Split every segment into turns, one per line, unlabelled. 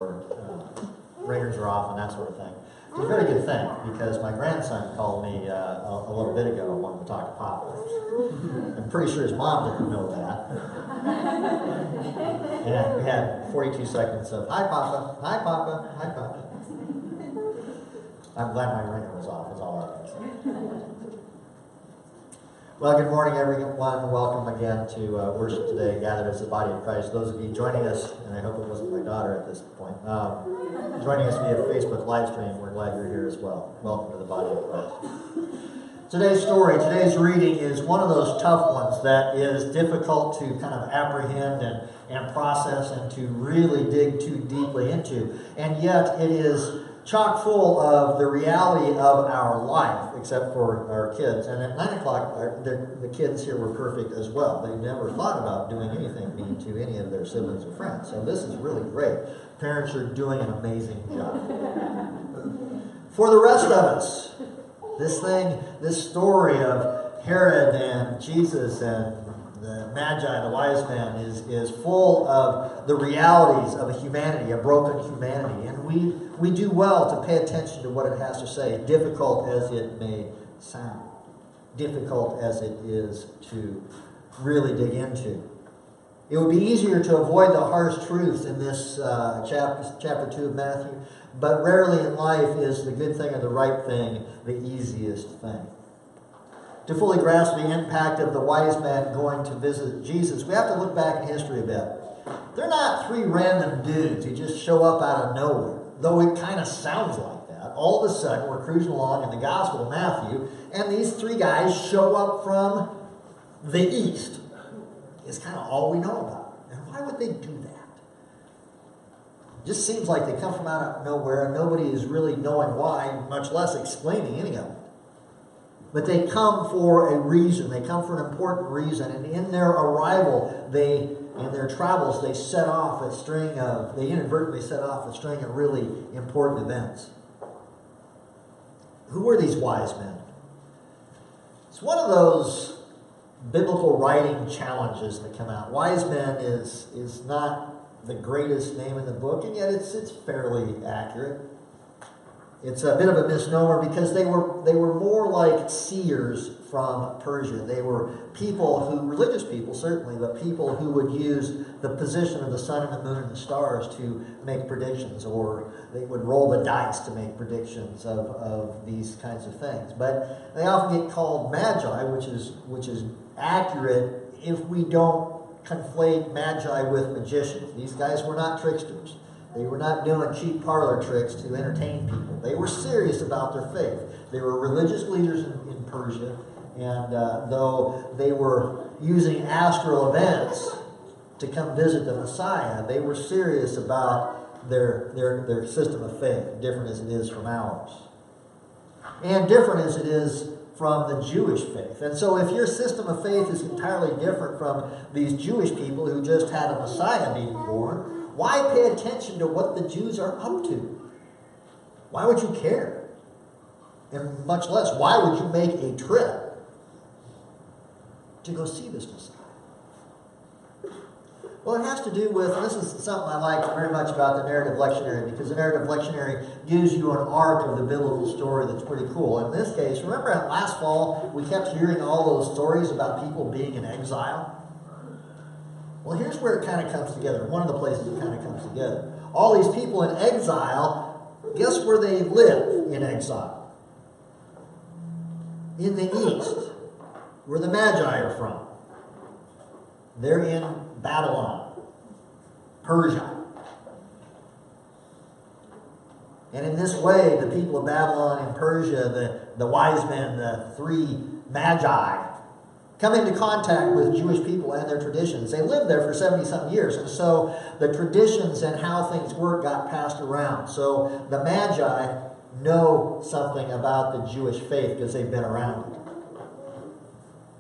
ringers are off and that sort of thing. It's a very good thing because my grandson called me a little bit ago wanting to talk to Papa. I'm pretty sure his mom didn't know that. And we had 42 seconds of, "Hi Papa, hi Papa, hi Papa." I'm glad my ringer was off, is all I can say. Well, good morning, everyone. Welcome again to worship today, gathered as the body of Christ. Those of you joining us, and I hope it wasn't my daughter at this point, joining us via Facebook live stream, we're glad you're here as well. Welcome to the body of Christ. Today's story, today's reading is one of those tough ones that is difficult to kind of apprehend and process and to really dig too deeply into. And yet it is chock full of the reality of our life, except for our kids. And at 9 o'clock, the kids here were perfect as well. They never thought about doing anything mean to any of their siblings or friends. So this is really great. Parents are doing an amazing job. For the rest of us, this story of Herod and Jesus and the Magi, the wise men, is full of the realities of a humanity, a broken humanity. And we do well to pay attention to what it has to say, difficult as it may sound, difficult as it is to really dig into. It would be easier to avoid the harsh truths in this chapter 2 of Matthew, but rarely in life is the good thing or the right thing the easiest thing. To fully grasp the impact of the wise men going to visit Jesus, we have to look back in history a bit. They're not three random dudes who just show up out of nowhere, though it kind of sounds like that. All of a sudden, we're cruising along in the Gospel of Matthew, and these three guys show up from the east. It's kind of all we know about. And why would they do that? It just seems like they come from out of nowhere, and nobody is really knowing why, much less explaining any of it. But they come for a reason. They come for an important reason. And in their arrival, in their travels, they inadvertently set off a string of really important events. Who were these wise men? It's one of those biblical writing challenges that come out. Wise men is not the greatest name in the book, and yet it's fairly accurate. It's a bit of a misnomer because they were more like seers from Persia. They were religious people certainly, but people who would use the position of the sun and the moon and the stars to make predictions, or they would roll the dice to make predictions of these kinds of things. But they often get called magi, which is accurate if we don't conflate magi with magicians. These guys were not tricksters. They were not doing cheap parlor tricks to entertain people. They were serious about their faith. They were religious leaders in Persia, and though they were using astral events to come visit the Messiah, they were serious about their system of faith, different as it is from ours. And different as it is from the Jewish faith. And so if your system of faith is entirely different from these Jewish people who just had a Messiah being born, why pay attention to what the Jews are up to? Why would you care? And much less, why would you make a trip to go see this Messiah? Well, it has to do with, and this is something I like very much about the narrative lectionary, because the narrative lectionary gives you an arc of the biblical story that's pretty cool. In this case, remember last fall, we kept hearing all those stories about people being in exile? Well, here's where it kind of comes together. One of the places it kind of comes together. All these people in exile, guess where they live in exile? In the east, where the Magi are from. They're in Babylon, Persia. And in this way, the people of Babylon and Persia, the wise men, the three Magi, come into contact with Jewish people and their traditions. They lived there for 70-something years, and so the traditions and how things work got passed around. So the Magi know something about the Jewish faith because they've been around it.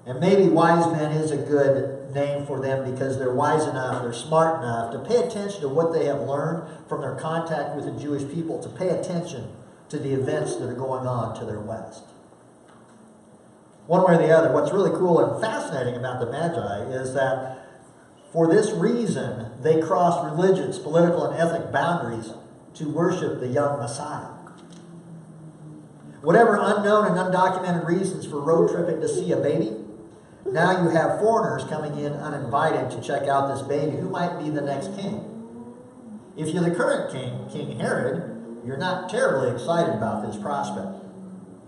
And maybe wise men is a good name for them because they're wise enough, they're smart enough to pay attention to what they have learned from their contact with the Jewish people, to pay attention to the events that are going on to their west. One way or the other, what's really cool and fascinating about the Magi is that For this reason, they crossed religious, political, and ethnic boundaries to worship the young Messiah. Whatever unknown and undocumented reasons for road tripping to see a baby, now you have foreigners coming in uninvited to check out this baby who might be the next king. If you're the current king, King Herod, you're not terribly excited about this prospect.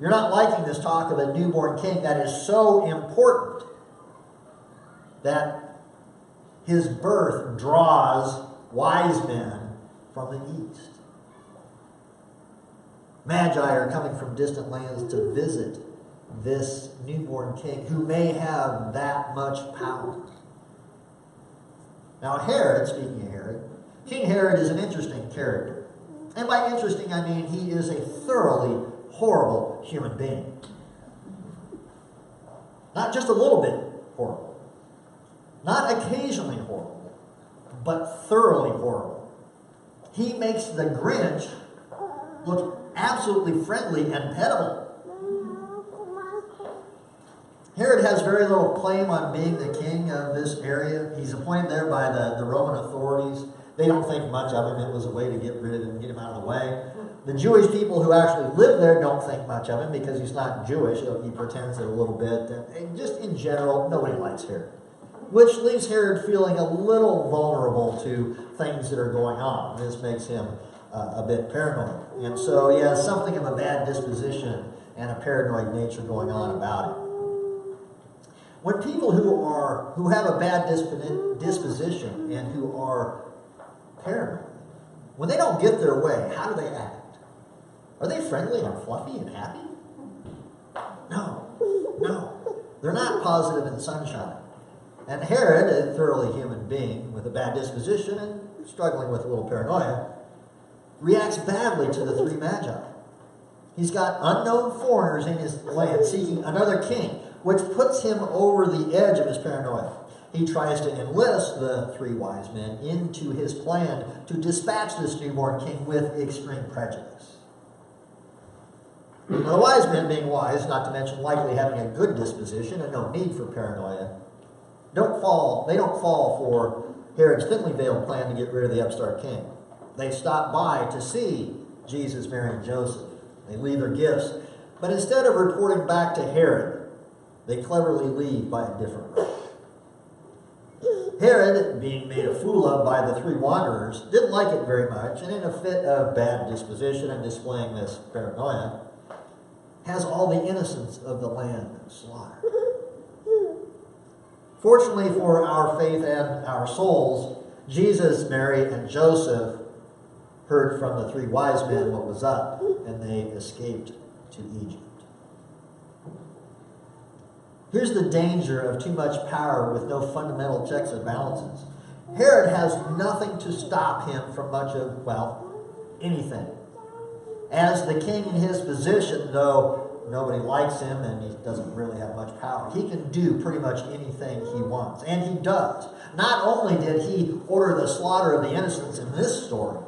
You're not liking this talk of a newborn king that is so important that his birth draws wise men from the east. Magi are coming from distant lands to visit this newborn king who may have that much power. Now Herod, speaking of Herod, King Herod is an interesting character. And by interesting, I mean he is a thoroughly horrible human being. Not just a little bit horrible. Not occasionally horrible, but thoroughly horrible. He makes the Grinch look absolutely friendly and pettable. Herod has very little claim on being the king of this area. He's appointed there by the Roman authorities. They don't think much of him. It was a way to get rid of him, get him out of the way. The Jewish people who actually live there don't think much of him because he's not Jewish. He pretends it a little bit. And just in general, nobody likes Herod. Which leaves Herod feeling a little vulnerable to things that are going on. This makes him a bit paranoid. And so he has something of a bad disposition and a paranoid nature going on about it. When people who have a bad disposition and who are paranoid, when they don't get their way, how do they act? Are they friendly and fluffy and happy? No. They're not positive and sunshine. And Herod, a thoroughly human being with a bad disposition and struggling with a little paranoia, reacts badly to the three magi. He's got unknown foreigners in his land seeking another king, which puts him over the edge of his paranoia. He tries to enlist the three wise men into his plan to dispatch this newborn king with extreme prejudice. Now, the wise men, being wise, not to mention likely having a good disposition and no need for paranoia, they don't fall for Herod's thinly veiled plan to get rid of the upstart king. They stop by to see Jesus, Mary, and Joseph. They leave their gifts. But instead of reporting back to Herod, they cleverly leave by a different route. Herod, being made a fool of by the three wanderers, didn't like it very much, and in a fit of bad disposition and displaying this paranoia, has all the innocents of the land slaughtered. Fortunately for our faith and our souls, Jesus, Mary, and Joseph heard from the three wise men what was up, and they escaped to Egypt. Here's the danger of too much power with no fundamental checks and balances. Herod has nothing to stop him from much of, anything. As the king in his position, though nobody likes him and he doesn't really have much power, he can do pretty much anything he wants. And he does. Not only did he order the slaughter of the innocents in this story,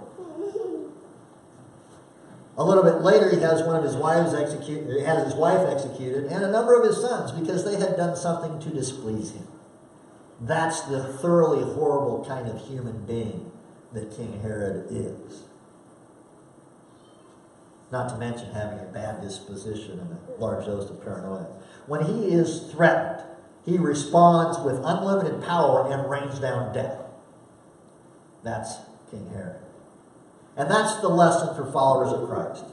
a little bit later, he has his wife executed, and a number of his sons, because they had done something to displease him. That's the thoroughly horrible kind of human being that King Herod is. Not to mention having a bad disposition and a large dose of paranoia. When he is threatened, he responds with unlimited power and rains down death. That's King Herod. And that's the lesson for followers of Christ.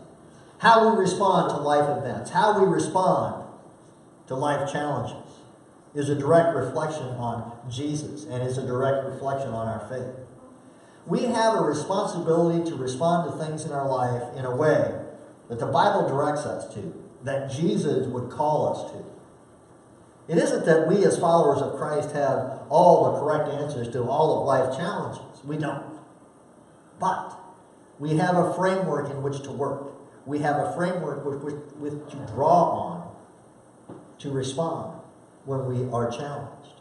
How we respond to life events, how we respond to life challenges, is a direct reflection on Jesus and is a direct reflection on our faith. We have a responsibility to respond to things in our life in a way that the Bible directs us to, that Jesus would call us to. It isn't that we as followers of Christ have all the correct answers to all of life's challenges. We don't. But we have a framework in which to work. We have a framework with to draw on to respond when we are challenged.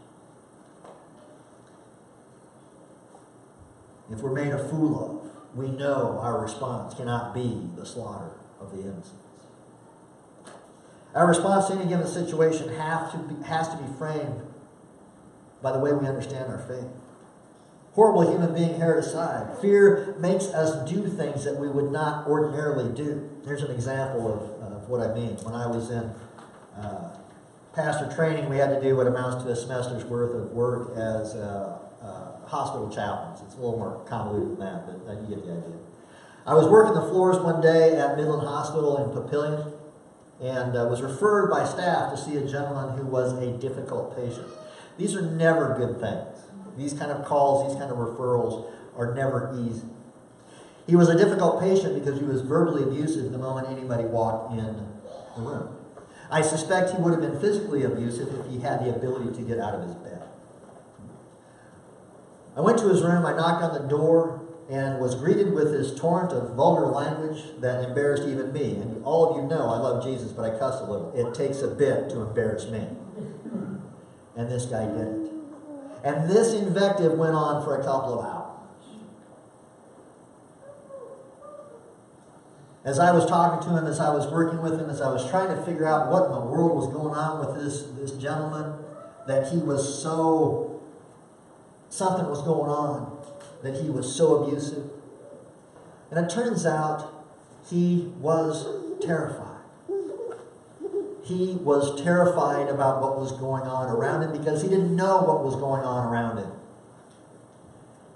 If we're made a fool of, we know our response cannot be the slaughter of the innocents. Our response to any given situation has to be framed by the way we understand our faith. horrible human being hair aside. Fear makes us do things that we would not ordinarily do. Here's an example of what I mean. When I was in pastor training, we had to do what amounts to a semester's worth of work as hospital chaplains. It's a little more convoluted than that, but you get the idea. I was working the floors one day at Midland Hospital in Papillion, and was referred by staff to see a gentleman who was a difficult patient. These are never good things. These kind of calls, these kind of referrals are never easy. He was a difficult patient because he was verbally abusive the moment anybody walked in the room. I suspect he would have been physically abusive if he had the ability to get out of his bed. I went to his room, I knocked on the door, and was greeted with this torrent of vulgar language that embarrassed even me. And all of you know I love Jesus, but I cuss a little. It takes a bit to embarrass me. And this guy did it. And this invective went on for a couple of hours. As I was talking to him, as I was working with him, as I was trying to figure out what in the world was going on with this gentleman, that he was so, something was going on, that he was so abusive. And it turns out he was terrified. He was terrified about what was going on around him because he didn't know what was going on around him.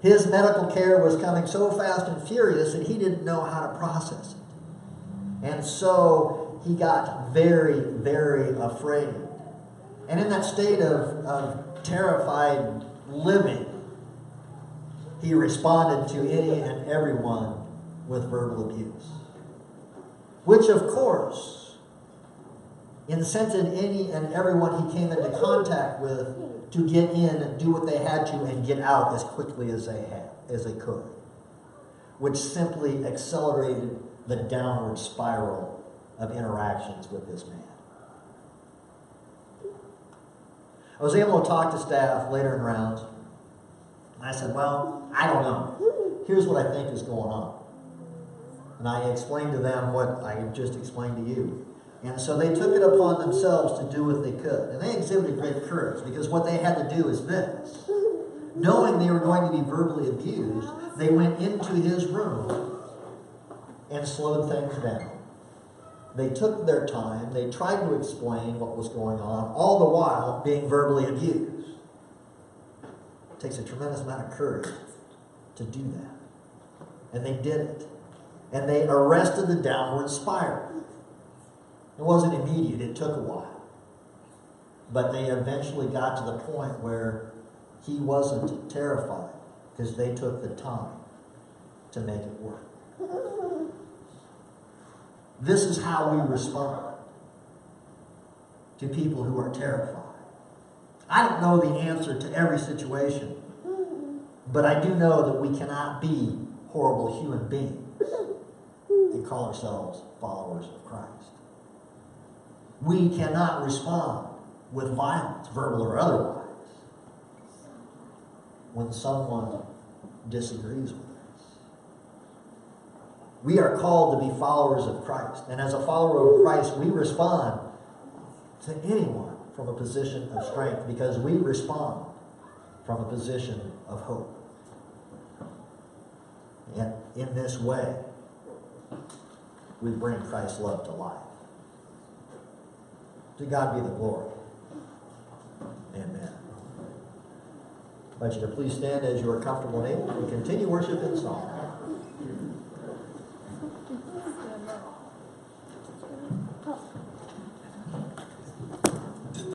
His medical care was coming so fast and furious that he didn't know how to process it. And so he got very, very afraid. And in that state of terrified living, he responded to any and everyone with verbal abuse. Which, of course, incented any and everyone he came into contact with to get in and do what they had to and get out as quickly as they could. Which simply accelerated the downward spiral of interactions with this man. I was able to talk to staff later in rounds. And I said, well, I don't know. Here's what I think is going on. And I explained to them what I just explained to you. And so they took it upon themselves to do what they could. And they exhibited great courage because what they had to do is this. Knowing they were going to be verbally abused, they went into his room and slowed things down. They took their time. They tried to explain what was going on, all the while being verbally abused. It takes a tremendous amount of courage to do that. And they did it. And they arrested the downward spiral. It wasn't immediate. It took a while. But they eventually got to the point where he wasn't terrified because they took the time to make it work. This is how we respond to people who are terrified. I don't know the answer to every situation, but I do know that we cannot be horrible human beings and call ourselves followers of Christ. We cannot respond with violence, verbal or otherwise, when someone disagrees with us. We are called to be followers of Christ. And as a follower of Christ, we respond to anyone from a position of strength because we respond from a position of hope. And in this way, we bring Christ's love to life. To God be the glory. Amen. I invite you to please stand as you are comfortable and able to continue worship in song.